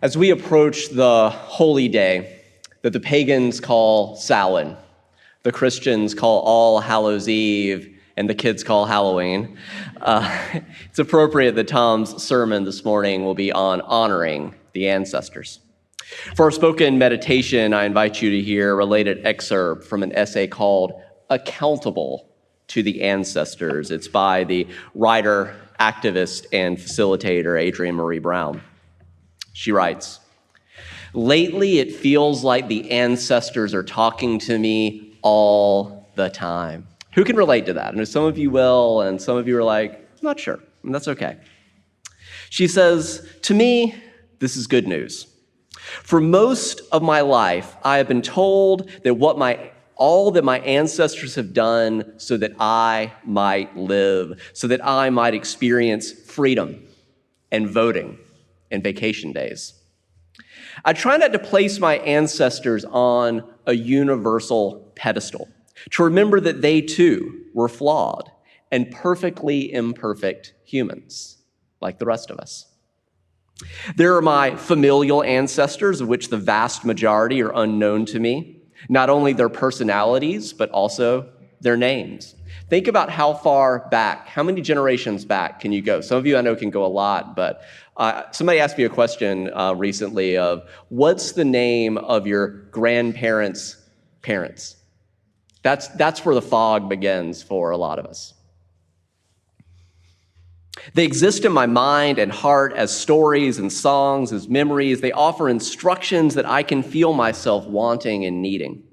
As we approach the holy day that the pagans call Samhain, the Christians call All Hallows Eve, and the kids call Halloween, it's appropriate that Tom's sermon this morning will be on honoring the ancestors. For our spoken meditation, I invite you to hear a related excerpt from an essay called Accountable to the Ancestors. It's by the writer, activist, and facilitator Adrienne Marie Brown. She writes, "Lately, it feels like the ancestors are talking to me all the time." Who can relate to that? And some of you will, and some of you are like, I'm not sure, and that's okay. She says, "To me, this is good news. For most of my life, I have been told that all that my ancestors have done so that I might live, so that I might experience freedom and voting and vacation days. I try not to place my ancestors on a universal pedestal, to remember that they too were flawed and perfectly imperfect humans, like the rest of us. There are my familial ancestors, of which the vast majority are unknown to me, not only their personalities, but also their names. Think about how far back, how many generations back can you go? Some of you I know can go a lot, but somebody asked me a question recently of, what's the name of your grandparents' parents? That's where the fog begins for a lot of us. They exist in my mind and heart as stories and songs, as memories. They offer instructions that I can feel myself wanting and needing.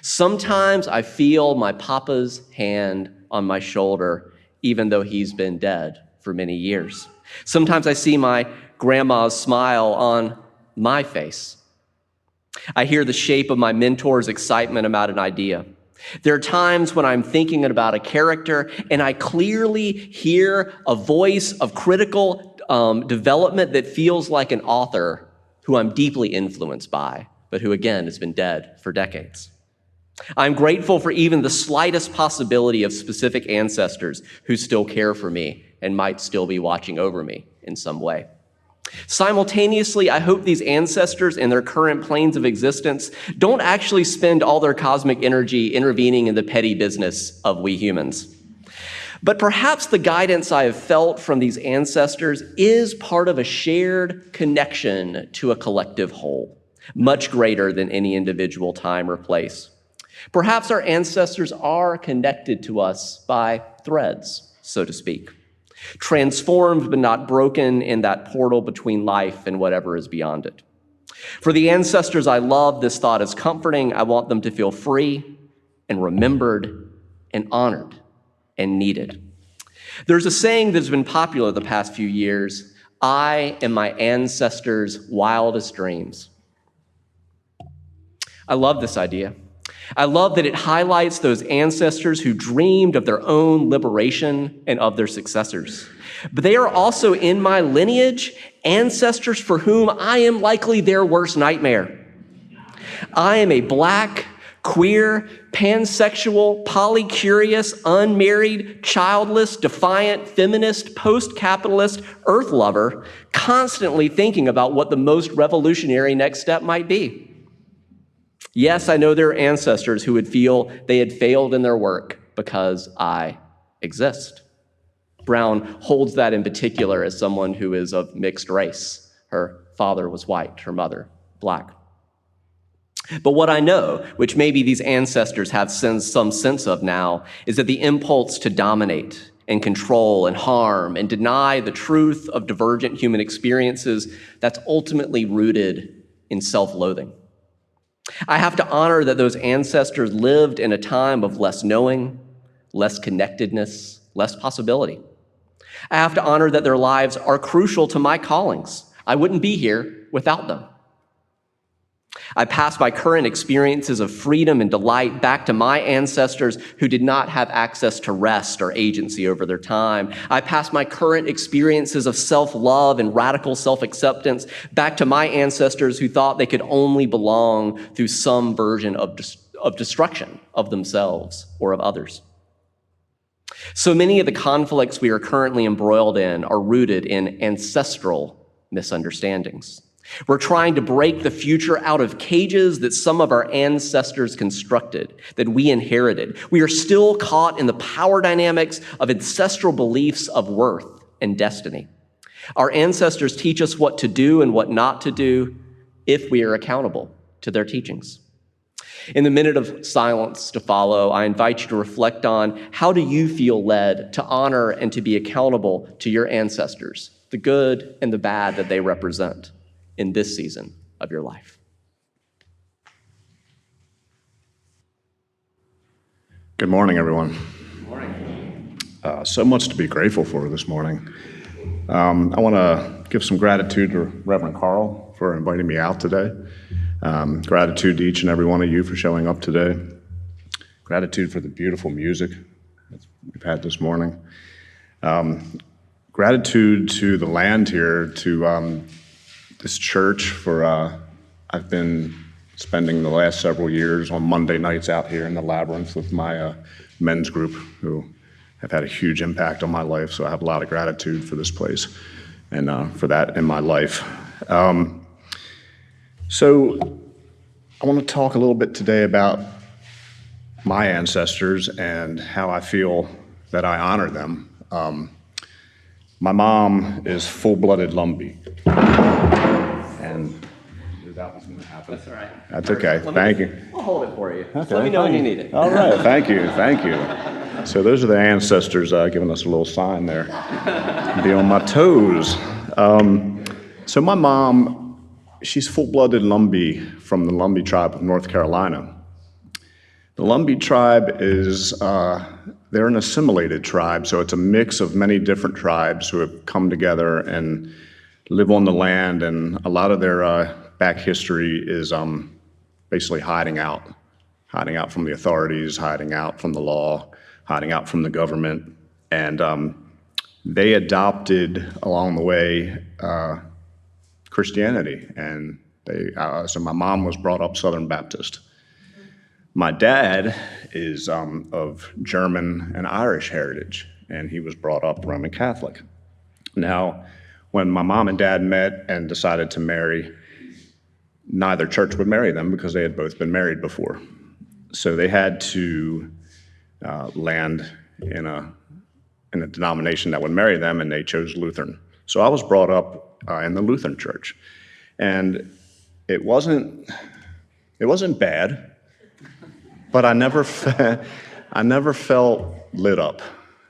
Sometimes I feel my papa's hand on my shoulder, even though he's been dead for many years. Sometimes I see my grandma's smile on my face. I hear the shape of my mentor's excitement about an idea. There are times when I'm thinking about a character and I clearly hear a voice of critical development that feels like an author who I'm deeply influenced by, but who again has been dead for decades. I'm grateful for even the slightest possibility of specific ancestors who still care for me and might still be watching over me in some way. Simultaneously, I hope these ancestors in their current planes of existence don't actually spend all their cosmic energy intervening in the petty business of we humans. But perhaps the guidance I have felt from these ancestors is part of a shared connection to a collective whole, much greater than any individual time or place. Perhaps our ancestors are connected to us by threads, so to speak, transformed but not broken in that portal between life and whatever is beyond it. For the ancestors I love, this thought is comforting. I want them to feel free and remembered and honored and needed. There's a saying that's been popular the past few years: I am my ancestors' wildest dreams. I love this idea. I love that it highlights those ancestors who dreamed of their own liberation and of their successors. But they are also in my lineage ancestors for whom I am likely their worst nightmare. I am a Black, queer, pansexual, polycurious, unmarried, childless, defiant, feminist, post-capitalist earth lover, constantly thinking about what the most revolutionary next step might be. Yes, I know there are ancestors who would feel they had failed in their work because I exist. Brown holds that in particular as someone who is of mixed race. Her father was white, her mother Black. But what I know, which maybe these ancestors have some sense of now, is that the impulse to dominate and control and harm and deny the truth of divergent human experiences, that's ultimately rooted in self-loathing. I have to honor that those ancestors lived in a time of less knowing, less connectedness, less possibility. I have to honor that their lives are crucial to my callings. I wouldn't be here without them. I pass my current experiences of freedom and delight back to my ancestors who did not have access to rest or agency over their time. I pass my current experiences of self-love and radical self-acceptance back to my ancestors who thought they could only belong through some version of destruction of themselves or of others. So many of the conflicts we are currently embroiled in are rooted in ancestral misunderstandings. We're trying to break the future out of cages that some of our ancestors constructed, that we inherited. We are still caught in the power dynamics of ancestral beliefs of worth and destiny. Our ancestors teach us what to do and what not to do if we are accountable to their teachings. In the minute of silence to follow, I invite you to reflect on how do you feel led to honor and to be accountable to your ancestors, the good and the bad that they represent in this season of your life. Good morning, everyone. Good morning. So much to be grateful for this morning. I want to give some gratitude to Reverend Carl for inviting me out today. Gratitude to each and every one of you for showing up today. Gratitude for the beautiful music that we've had this morning. Gratitude to the land here, to this church for, I've been spending the last several years on Monday nights out here in the Labyrinth with my men's group who have had a huge impact on my life, so I have a lot of gratitude for this place and for that in my life. So I want to talk a little bit today about my ancestors and how I feel that I honor them. My mom is full-blooded Lumbee, and that was going to happen. That's all right. That's okay. Thank you. I'll hold it for you. Okay, Let me know when you need it. All right. Thank you. Thank you. So those are the ancestors giving us a little sign there. Be on my toes. So my mom, she's full-blooded Lumbee from the Lumbee tribe of North Carolina. The Lumbee tribe is, they're an assimilated tribe, so it's a mix of many different tribes who have come together and live on the land, and a lot of their back history is basically hiding out from the authorities, hiding out from the law, hiding out from the government, and they adopted along the way Christianity, and so my mom was brought up Southern Baptist. My dad is of German and Irish heritage, and he was brought up Roman Catholic. Now, when my mom and dad met and decided to marry, neither church would marry them because they had both been married before. So they had to land in a denomination that would marry them, and they chose Lutheran. So I was brought up in the Lutheran church, and it wasn't bad, but I never felt lit up.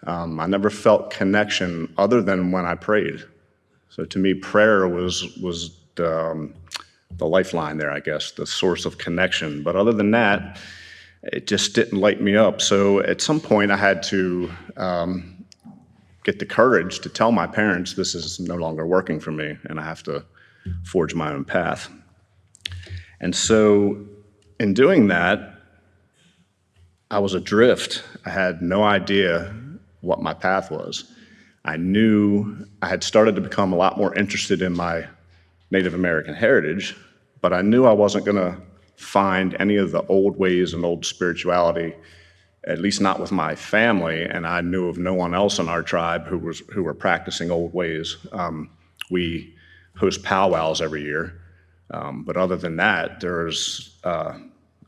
I never felt connection other than when I prayed. So to me, prayer was the lifeline there, I guess, the source of connection. But other than that, it just didn't light me up. So at some point, I had to get the courage to tell my parents this is no longer working for me, and I have to forge my own path. And so in doing that, I was adrift. I had no idea what my path was. I knew I had started to become a lot more interested in my Native American heritage, but I knew I wasn't going to find any of the old ways and old spirituality, at least not with my family, and I knew of no one else in our tribe who were practicing old ways. We host powwows every year, but other than that,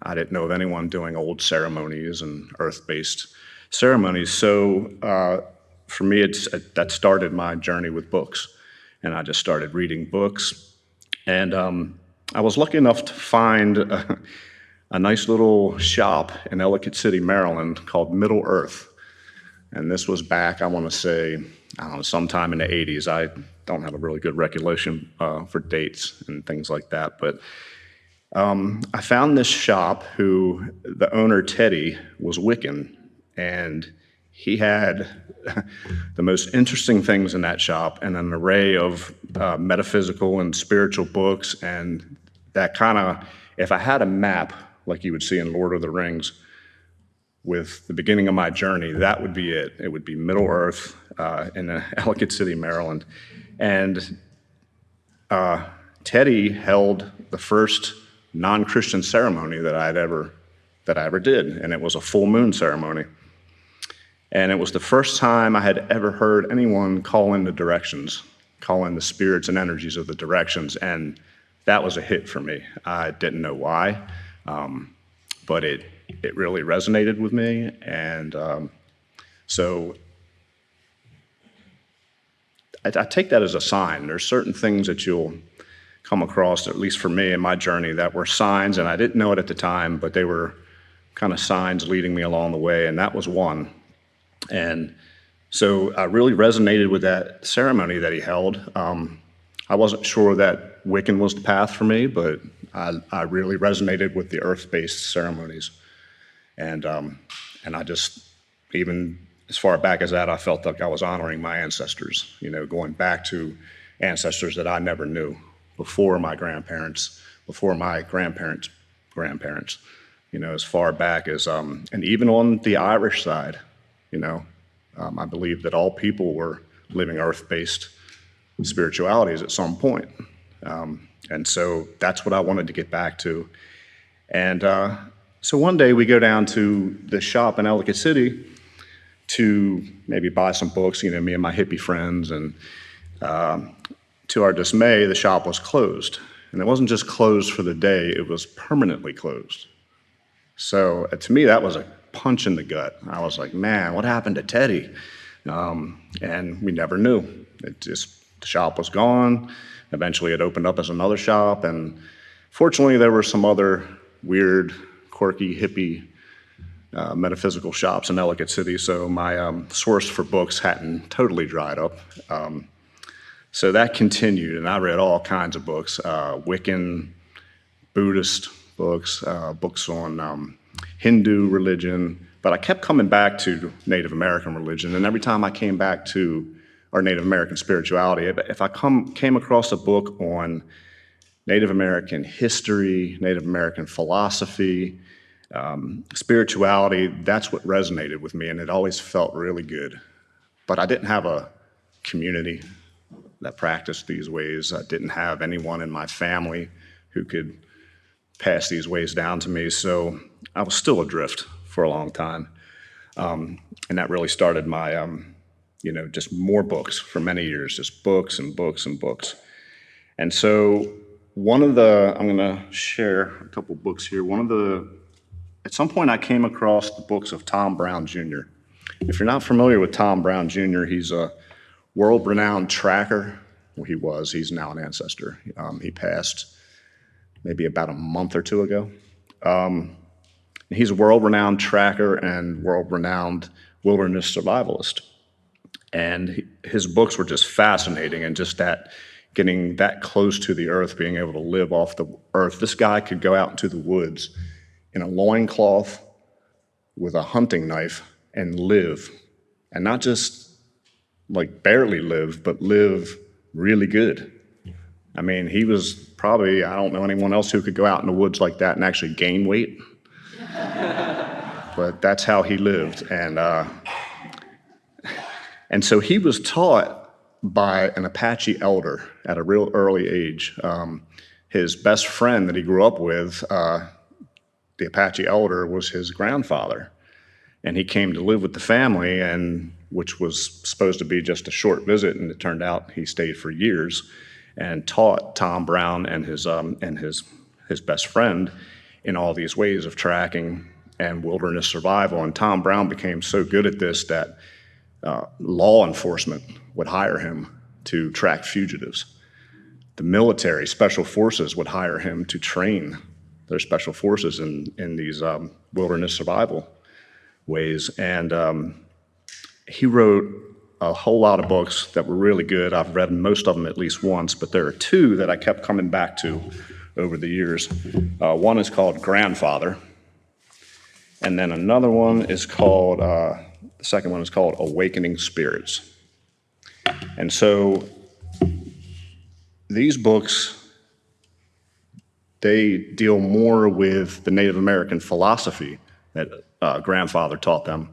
I didn't know of anyone doing old ceremonies and earth-based ceremonies. So for me, that started my journey with books, and I just started reading books. And I was lucky enough to find a nice little shop in Ellicott City, Maryland, called Middle Earth. And this was back, I want to say, I don't know, sometime in the 80s. I don't have a really good recollection for dates and things like that, but I found this shop who the owner, Teddy, was Wiccan, and he had the most interesting things in that shop and an array of metaphysical and spiritual books, and that kind of, if I had a map like you would see in Lord of the Rings with the beginning of my journey, that would be it. It would be Middle Earth in Ellicott City, Maryland. And Teddy held the first non-Christian ceremony that I ever did, and it was a full moon ceremony. And it was the first time I had ever heard anyone call in the directions, call in the spirits and energies of the directions. And that was a hit for me. I didn't know why, but it really resonated with me. And so I take that as a sign. There's certain things that you'll come across, at least for me in my journey, that were signs, and I didn't know it at the time, but they were kind of signs leading me along the way, and that was one. And so I really resonated with that ceremony that he held. I wasn't sure that Wiccan was the path for me, but I really resonated with the earth-based ceremonies. And I just, even as far back as that, I felt like I was honoring my ancestors, going back to ancestors that I never knew before my grandparents, before my grandparents' grandparents, as far back as, and even on the Irish side, I believe that all people were living earth-based spiritualities at some point. And so that's what I wanted to get back to. And so one day we go down to the shop in Ellicott City to maybe buy some books, me and my hippie friends. And to our dismay, the shop was closed. And it wasn't just closed for the day, it was permanently closed. So to me, that was a punch in the gut. I was like, man, what happened to Teddy? And we never knew. The shop was gone. Eventually it opened up as another shop. And fortunately, there were some other weird, quirky, hippie metaphysical shops in Ellicott City. So my source for books hadn't totally dried up. So that continued, and I read all kinds of books, Wiccan, Buddhist books, books on Hindu religion, but I kept coming back to Native American religion, and every time I came back to our Native American spirituality, if I came across a book on Native American history, Native American philosophy, spirituality, that's what resonated with me, and it always felt really good. But I didn't have a community that practiced these ways. I didn't have anyone in my family who could pass these ways down to me, so I was still adrift for a long time. And that really started my, just more books for many years, just books and books and books. And so I'm gonna share a couple books here. At some point I came across the books of Tom Brown Jr. If you're not familiar with Tom Brown Jr., he's a world-renowned tracker. Well, he's now an ancestor. He passed maybe about a month or two ago. He's a world-renowned tracker and world-renowned wilderness survivalist. And his books were just fascinating, and just that, getting that close to the earth, being able to live off the earth. This guy could go out into the woods in a loincloth with a hunting knife and live, and not just like barely live, but live really good. I mean, he was probably, I don't know anyone else who could go out in the woods like that and actually gain weight. But that's how he lived. And so he was taught by an Apache elder at a real early age. His best friend that he grew up with, the Apache elder, was his grandfather. And he came to live with the family, and which was supposed to be just a short visit, and it turned out he stayed for years and taught Tom Brown and his best friend in all these ways of tracking and wilderness survival. And Tom Brown became so good at this that law enforcement would hire him to track fugitives. The military, special forces, would hire him to train their special forces in these wilderness survival ways. And he wrote a whole lot of books that were really good. I've read most of them at least once, but there are two that I kept coming back to over the years. One is called Grandfather, and then another one is called, the second one is called Awakening Spirits. And so these books, they deal more with the Native American philosophy that Grandfather taught them,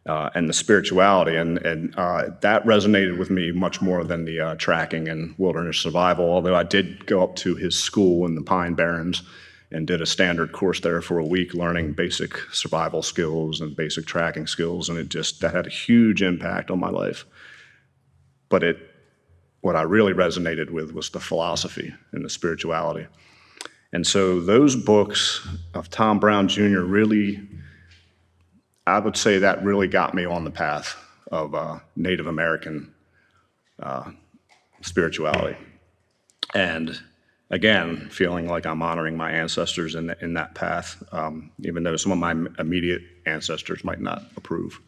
and the spirituality, and that resonated with me much more than the tracking and wilderness survival, although I did go up to his school in the Pine Barrens and did a standard course there for a week, learning basic survival skills and basic tracking skills, and that had a huge impact on my life. But what I really resonated with was the philosophy and the spirituality. And so those books of Tom Brown Jr. really, I would say that really got me on the path of Native American spirituality. And again, feeling like I'm honoring my ancestors in that path, even though some of my immediate ancestors might not approve.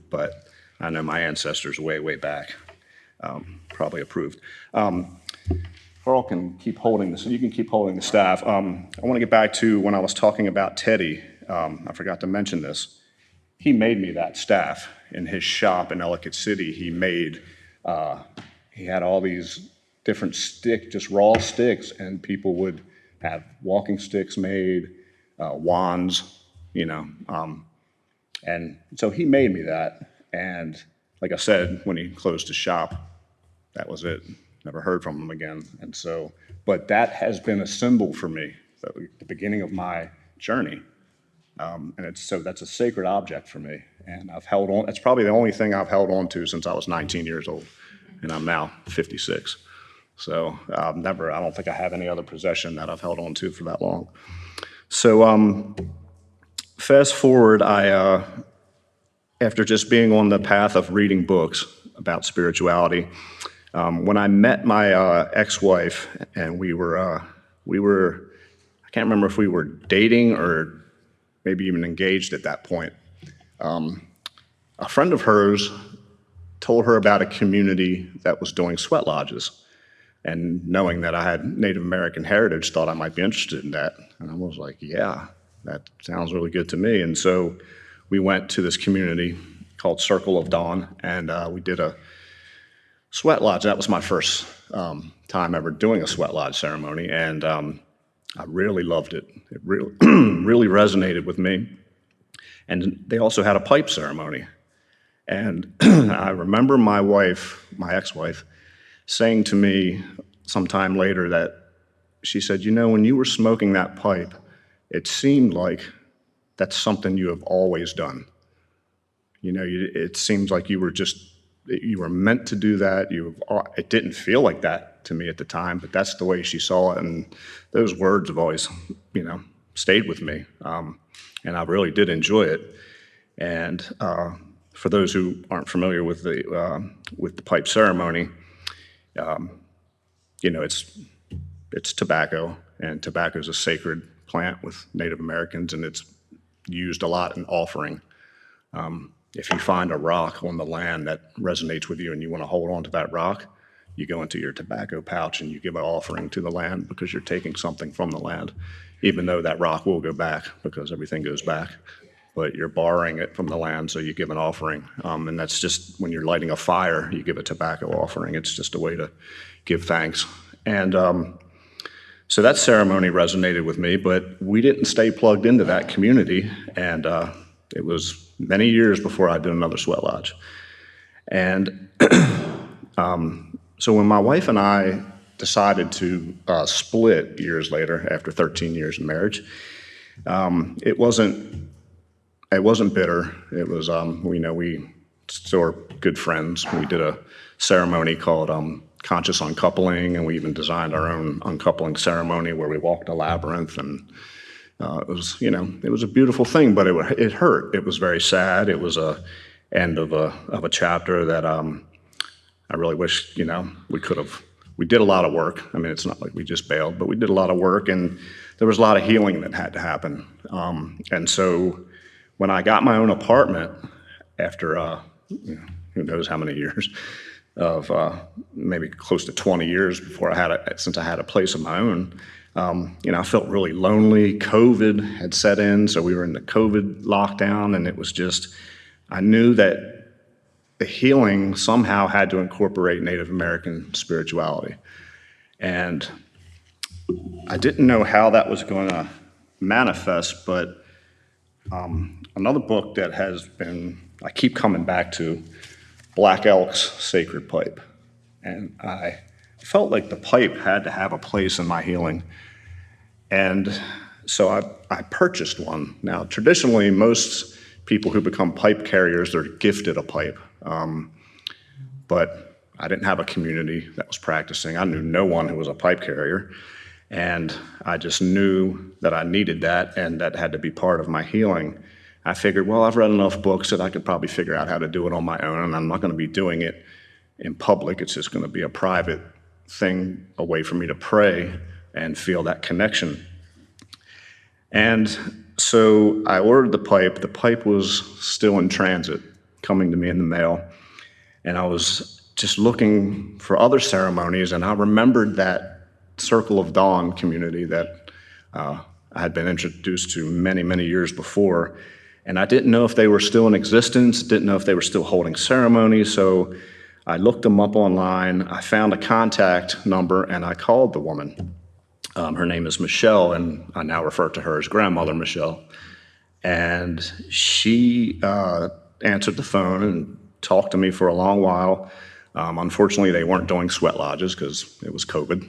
But I know my ancestors way, way back probably approved. Carl can keep holding this, and you can keep holding the staff. I want to get back to when I was talking about Teddy. I forgot to mention this. He made me that staff in his shop in Ellicott City. He had all these different sticks, just raw sticks, and people would have walking sticks made, wands, and so he made me that. And like I said, when he closed his shop, that was it. Never heard from him again. And so, but that has been a symbol for me, the beginning of my journey. And that's a sacred object for me. And I've held on, that's probably the only thing I've held on to since I was 19 years old. And I'm now 56. So I don't think I have any other possession that I've held on to for that long. So fast forward, after just being on the path of reading books about spirituality, when I met my ex-wife, and we were, I can't remember if we were dating or maybe even engaged at that point. A friend of hers told her about a community that was doing sweat lodges. And knowing that I had Native American heritage, thought I might be interested in that. And I was like, yeah, that sounds really good to me. And so we went to this community called Circle of Dawn, and we did a sweat lodge. That was my first time ever doing a sweat lodge ceremony, and I really loved it. It really, really resonated with me. And they also had a pipe ceremony. And I remember my ex-wife, saying to me sometime later that she said, when you were smoking that pipe, it seemed like that's something you have always done. It seems like you were meant to do that. It didn't feel like that to me at the time, but that's the way she saw it. And those words have always, stayed with me. And I really did enjoy it. And for those who aren't familiar with the pipe ceremony, it's tobacco, and tobacco is a sacred plant with Native Americans, and it's used a lot in offering. If you find a rock on the land that resonates with you and you want to hold on to that rock, you go into your tobacco pouch and you give an offering to the land because you're taking something from the land, even though that rock will go back because everything goes back. But you're borrowing it from the land, so you give an offering. And that's just when you're lighting a fire, you give a tobacco offering. It's just a way to give thanks. And so that ceremony resonated with me, but we didn't stay plugged into that community. And it was many years before I did another sweat lodge. And so when my wife and I decided to split years later, after 13 years of marriage, it wasn't bitter. It was, we still are good friends. We did a ceremony called Conscious Uncoupling, and we even designed our own uncoupling ceremony where we walked a labyrinth, and it was a beautiful thing, but it hurt. It was very sad. It was a end of a chapter that I really wish, we did a lot of work. I mean, it's not like we just bailed, but we did a lot of work, and there was a lot of healing that had to happen. And so when I got my own apartment after, who knows how many years of maybe close to 20 years since I had a place of my own, I felt really lonely. COVID had set in, so we were in the COVID lockdown, and it was just, I knew that the healing somehow had to incorporate Native American spirituality. And I didn't know how that was going to manifest, but another book that I keep coming back to, Black Elk's Sacred Pipe. And I felt like the pipe had to have a place in my healing. And so I purchased one. Now, traditionally, most people who become pipe carriers, they're gifted a pipe. But I didn't have a community that was practicing. I knew no one who was a pipe carrier. And I just knew that I needed that and that had to be part of my healing. I figured, well, I've read enough books that I could probably figure out how to do it on my own, and I'm not going to be doing it in public. It's just going to be a private thing, a way for me to pray and feel that connection. And so I ordered the pipe. The pipe was still in transit, coming to me in the mail. And I was just looking for other ceremonies, and I remembered that Circle of Dawn community that I had been introduced to many, many years before. And I didn't know if they were still in existence, didn't know if they were still holding ceremonies. So I looked them up online. I found a contact number, and I called the woman. Her name is Michelle, and I now refer to her as Grandmother Michelle. And she answered the phone and talked to me for a long while. Unfortunately, they weren't doing sweat lodges because it was COVID.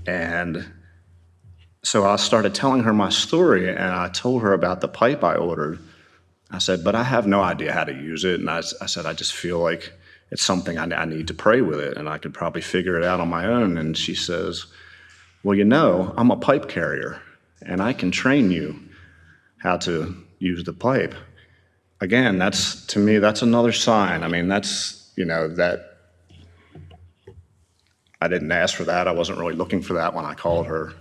And so I started telling her my story, and I told her about the pipe I ordered. I said, but I have no idea how to use it. And I said, I just feel like it's something I need to pray with it, and I could probably figure it out on my own. And she says, well, you know, I'm a pipe carrier, and I can train you how to use the pipe. Again, to me, that's another sign. I mean, that's, that I didn't ask for that. I wasn't really looking for that when I called her.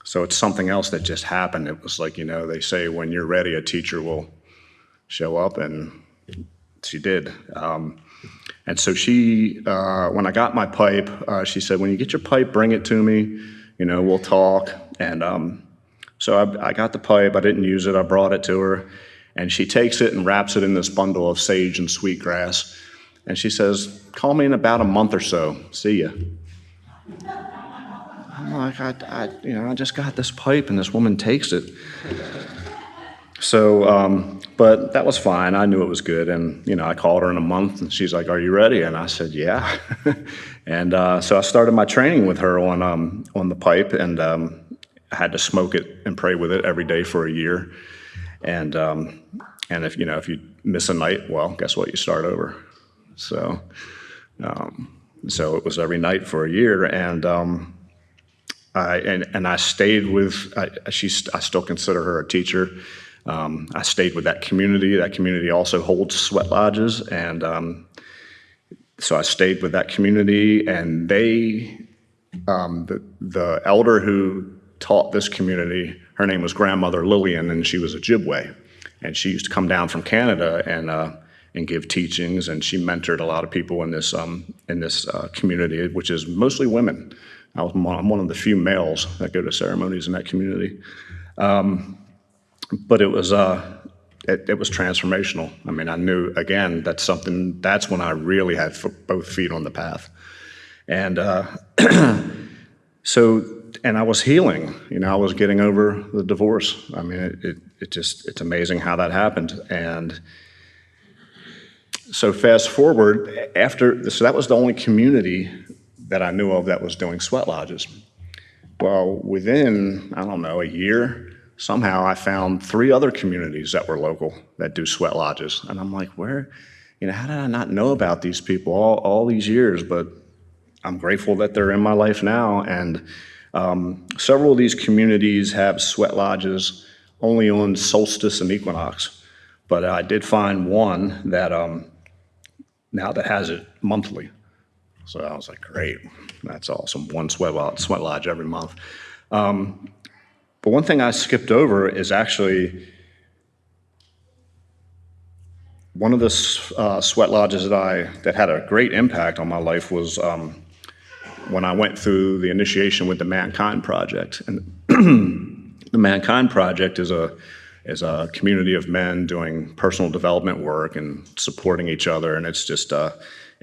So it's something else that just happened. It was like, they say when you're ready, a teacher will show up, and she did. And so she, when I got my pipe, she said, when you get your pipe, bring it to me, we'll talk. And so I got the pipe. I didn't use it. I brought it to her. And she takes it and wraps it in this bundle of sage and sweetgrass. And she says, call me in about a month or so. See ya. I'm like, I just got this pipe, and this woman takes it. So, but that was fine. I knew it was good. And, I called her in a month, and she's like, are you ready? And I said, yeah. And so I started my training with her on the pipe, and I had to smoke it and pray with it every day for a year. And if you miss a night, well, guess what? You start over. So it was every night for a year, and I stayed with. I still consider her a teacher. I stayed with that community. That community also holds sweat lodges, and so I stayed with that community. And they, the elder who taught this community, her name was Grandmother Lillian, and she was Ojibwe, and she used to come down from Canada and give teachings, and she mentored a lot of people in this community, which is mostly women. I'm one of the few males that go to ceremonies in that community. But it was transformational. I mean, I knew, again, that's when I really had both feet on the path. And and I was healing. I was getting over the divorce. I mean, it's amazing how that happened. And so fast forward, so that was the only community that I knew of that was doing sweat lodges. Well, within, I don't know, a year, somehow I found 3 other communities that were local that do sweat lodges. And I'm like, where, how did I not know about these people all these years? But I'm grateful that they're in my life now. And several of these communities have sweat lodges only on solstice and equinox. But I did find one that now that has it monthly. So I was like, great, that's awesome. One sweat lodge every month. But one thing I skipped over is actually one of the sweat lodges that had a great impact on my life was when I went through the initiation with the Mankind Project. And the Mankind Project is a community of men doing personal development work and supporting each other, and it's just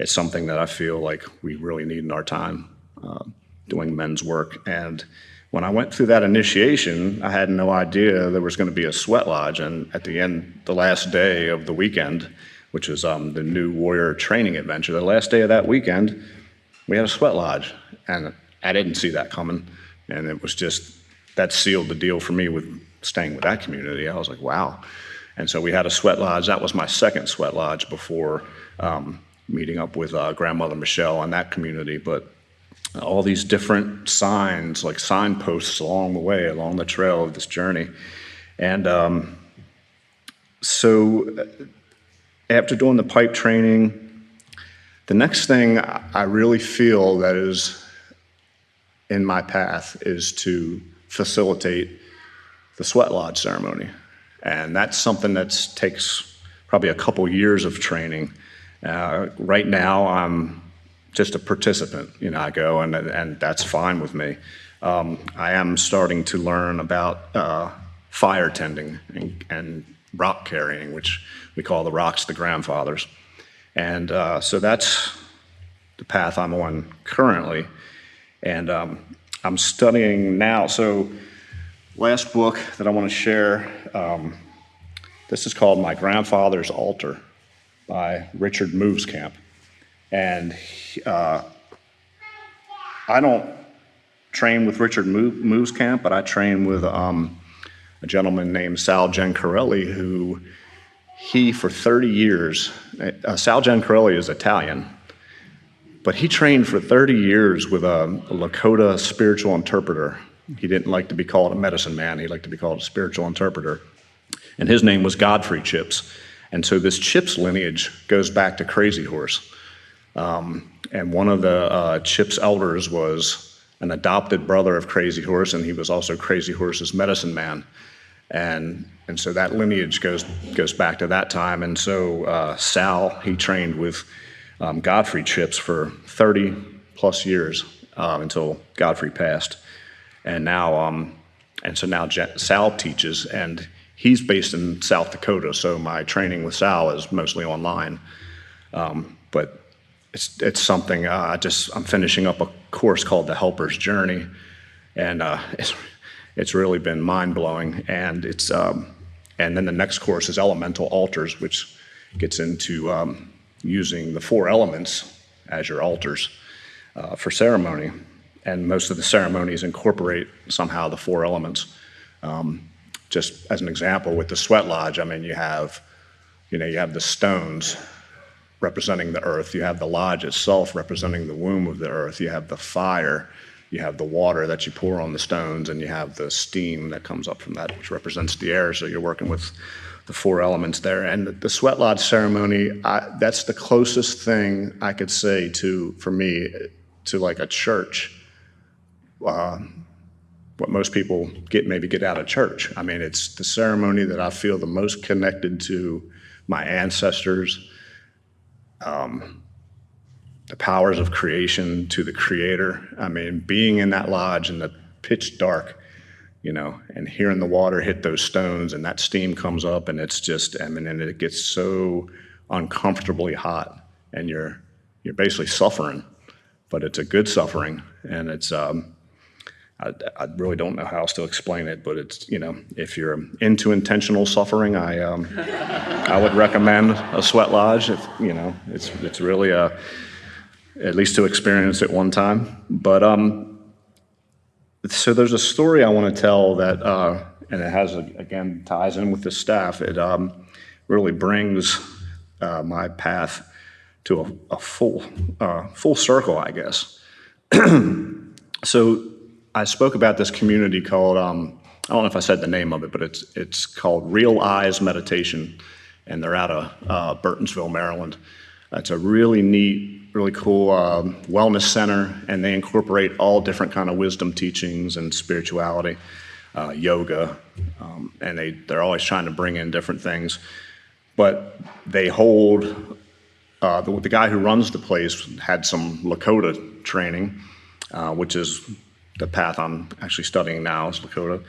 it's something that I feel like we really need in our time, doing men's work. And when I went through that initiation, I had no idea there was going to be a sweat lodge. And at the end, the last day of the weekend, which was the new warrior training adventure, the last day of that weekend, we had a sweat lodge. And I didn't see that coming. And it was just, that sealed the deal for me with staying with that community. I was like, wow. And so we had a sweat lodge. That was my second sweat lodge before meeting up with Grandmother Michelle and that community, but all these different signs, like signposts along the way, along the trail of this journey. And so after doing the pipe training, the next thing I really feel that is in my path is to facilitate the sweat lodge ceremony. And that's something that takes probably a couple years of training. Right now, I'm just a participant. I go, and that's fine with me. I am starting to learn about fire tending and rock carrying, which we call the rocks the grandfathers. And so that's the path I'm on currently. And I'm studying now. So last book that I want to share, this is called My Grandfather's Altar by Richard Movescamp. And I don't train with Richard Movescamp, but I train with a gentleman named Sal Gencarelli, who he, for 30 years, Sal Gencarelli is Italian, but he trained for 30 years with a Lakota spiritual interpreter. He didn't like to be called a medicine man. He liked to be called a spiritual interpreter. And his name was Godfrey Chips. And so this Chips lineage goes back to Crazy Horse. And one of the Chips elders was an adopted brother of Crazy Horse, and he was also Crazy Horse's medicine man. And so that lineage goes back to that time. And so Sal, he trained with Godfrey Chips for 30 plus years until Godfrey passed. And now, Sal teaches, and he's based in South Dakota. So my training with Sal is mostly online. But it's something I'm finishing up a course called The Helper's Journey, and it's really been mind-blowing. And and then the next course is Elemental Altars, which gets into using the 4 elements as your altars for ceremony. And most of the ceremonies incorporate somehow the 4 elements. Just as an example, with the sweat lodge, I mean, you have the stones representing the earth. You have the lodge itself representing the womb of the earth. You have the fire. You have the water that you pour on the stones, and you have the steam that comes up from that, which represents the air. So you're working with the 4 elements there. And the sweat lodge ceremony, that's the closest thing I could say for me, to like a church. What most people get out of church. I mean, it's the ceremony that I feel the most connected to my ancestors, the powers of creation, to the Creator. I mean, being in that lodge in the pitch dark, and hearing the water hit those stones, and that steam comes up, and it's just, and it gets so uncomfortably hot, and you're basically suffering, but it's a good suffering, and it's, I really don't know how else to explain it, but it's, if you're into intentional suffering, I would recommend a sweat lodge. It's really at least to experience it one time. But so there's a story I want to tell that, and it has, again, ties in with the staff. It really brings my path to a full circle, I guess. So I spoke about this community called, I don't know if I said the name of it, but it's called Real Eyes Meditation, and they're out of Burtonsville, Maryland. It's a really neat, really cool wellness center, and they incorporate all different kind of wisdom teachings and spirituality, yoga, and they're always trying to bring in different things. But they hold, the guy who runs the place had some Lakota training, which is the path I'm actually studying now, is Lakota.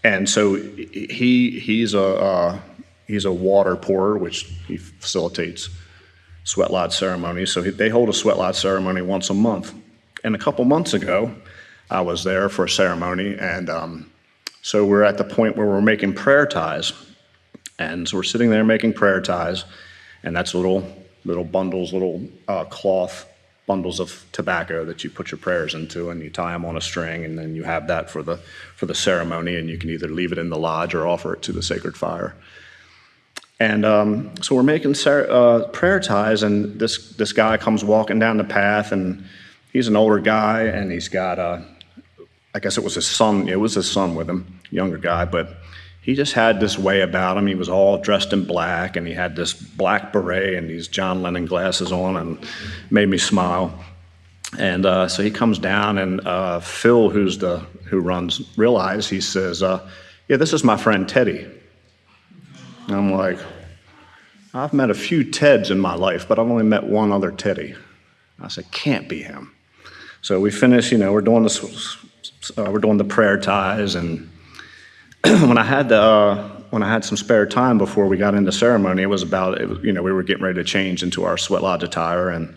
And so he's a water pourer, which he facilitates sweat lodge ceremonies. So they hold a sweat lodge ceremony once a month. And a couple months ago, I was there for a ceremony, and so we're at the point where we're making prayer ties. And so we're sitting there making prayer ties, and that's little bundles, little cloth bundles of tobacco that you put your prayers into, and you tie them on a string, and then you have that for the ceremony, and you can either leave it in the lodge or offer it to the sacred fire. And so we're making prayer ties, and this guy comes walking down the path, and he's an older guy, and he's got I guess it was his son. It was his son with him, younger guy, but he just had this way about him. He was all dressed in black, and he had this black beret and these John Lennon glasses on, and made me smile. And so he comes down, and Phil, who runs Realize, he says, "Yeah, this is my friend Teddy." And I'm like, "I've met a few Teds in my life, but I've only met one other Teddy." I said, "Can't be him." So we finish. We're doing the prayer ties, and when I had some spare time before we got into ceremony, we were getting ready to change into our sweat lodge attire, and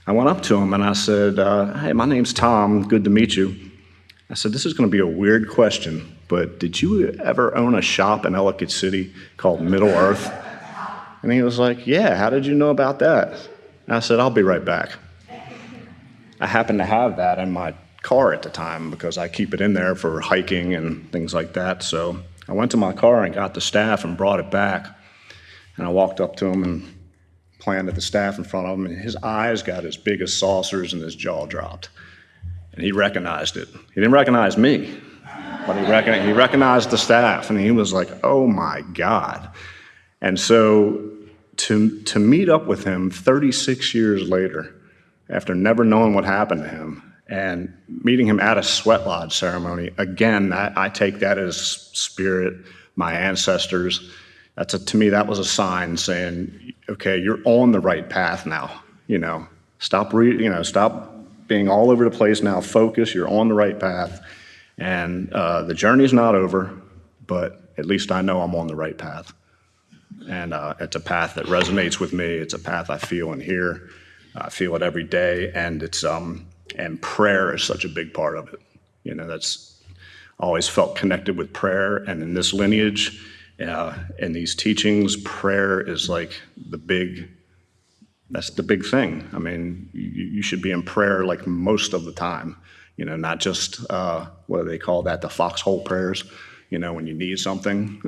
I went up to him and I said, "Hey, my name's Tom. Good to meet you." I said, "This is going to be a weird question, but did you ever own a shop in Ellicott City called Middle Earth?" And he was like, "Yeah, how did you know about that?" And I said, "I'll be right back." I happened to have that in my car at the time because I keep it in there for hiking and things like that. So I went to my car and got the staff and brought it back. And I walked up to him and planted the staff in front of him, and his eyes got as big as saucers and his jaw dropped. And he recognized it. He didn't recognize me, but he recognized the staff, and he was like, "Oh my God." And so to meet up with him 36 years later, after never knowing what happened to him, and meeting him at a sweat lodge ceremony, again, I take that as spirit, my ancestors. To me, that was a sign saying, okay, you're on the right path now. Stop being all over the place now. Focus, you're on the right path. And the journey's not over, but at least I know I'm on the right path. And it's a path that resonates with me. It's a path I feel and hear. I feel it every day, and and prayer is such a big part of it. That's always felt connected with prayer, and in this lineage, in these teachings, prayer is like that's the big thing. I mean, you should be in prayer like most of the time, not just, what do they call that? The foxhole prayers, when you need something,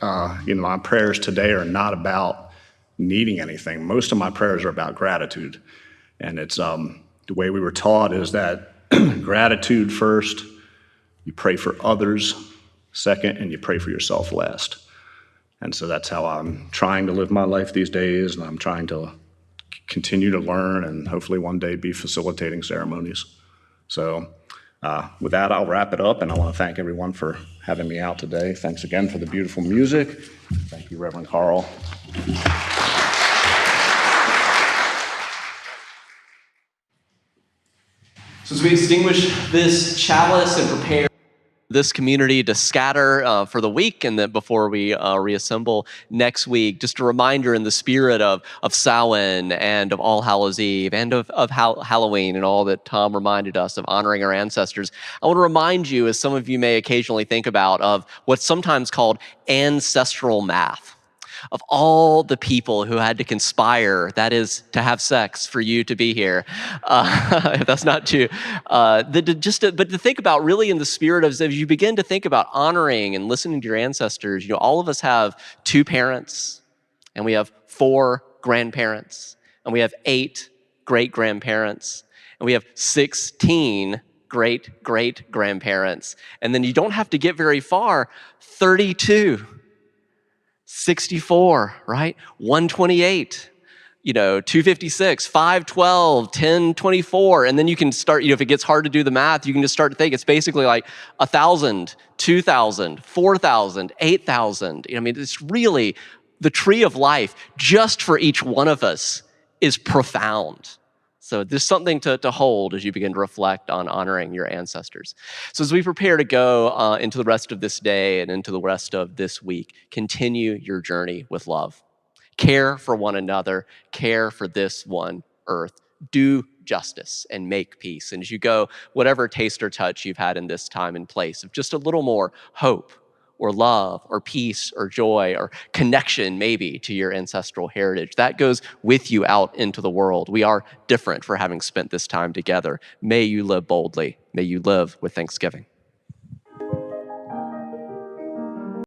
my prayers today are not about needing anything. Most of my prayers are about gratitude. And it's, the way we were taught is that gratitude first, you pray for others second, and you pray for yourself last. And so that's how I'm trying to live my life these days, and I'm trying to continue to learn and hopefully one day be facilitating ceremonies. So with that, I'll wrap it up, and I want to thank everyone for having me out today. Thanks again for the beautiful music. Thank you, Reverend Carl. So as we extinguish this chalice and prepare this community to scatter for the week, and then before we reassemble next week, just a reminder in the spirit of Samhain and of All Hallows Eve and of Halloween and all that Tom reminded us of honoring our ancestors, I want to remind you, as some of you may occasionally think about, of what's sometimes called ancestral math. Of all the people who had to conspire, that is, to have sex for you to be here, if that's not true, but to think about really in the spirit of, as you begin to think about honoring and listening to your ancestors, all of us have 2 parents, and we have 4 grandparents, and we have 8 great-grandparents, and we have 16 great-great-grandparents, and then you don't have to get very far, 32. 64, right? 128, 256, 512, 1024. And then you can start, if it gets hard to do the math, you can just start to think it's basically like 1,000, 2,000, 4,000, 8,000. It's really the tree of life just for each one of us is profound. So there's something to hold as you begin to reflect on honoring your ancestors. So as we prepare to go into the rest of this day and into the rest of this week, continue your journey with love. Care for one another, care for this one earth. Do justice and make peace. And as you go, whatever taste or touch you've had in this time and place of just a little more hope or love or peace or joy or connection maybe to your ancestral heritage, that goes with you out into the world. We are different for having spent this time together. May you live boldly. May you live with thanksgiving.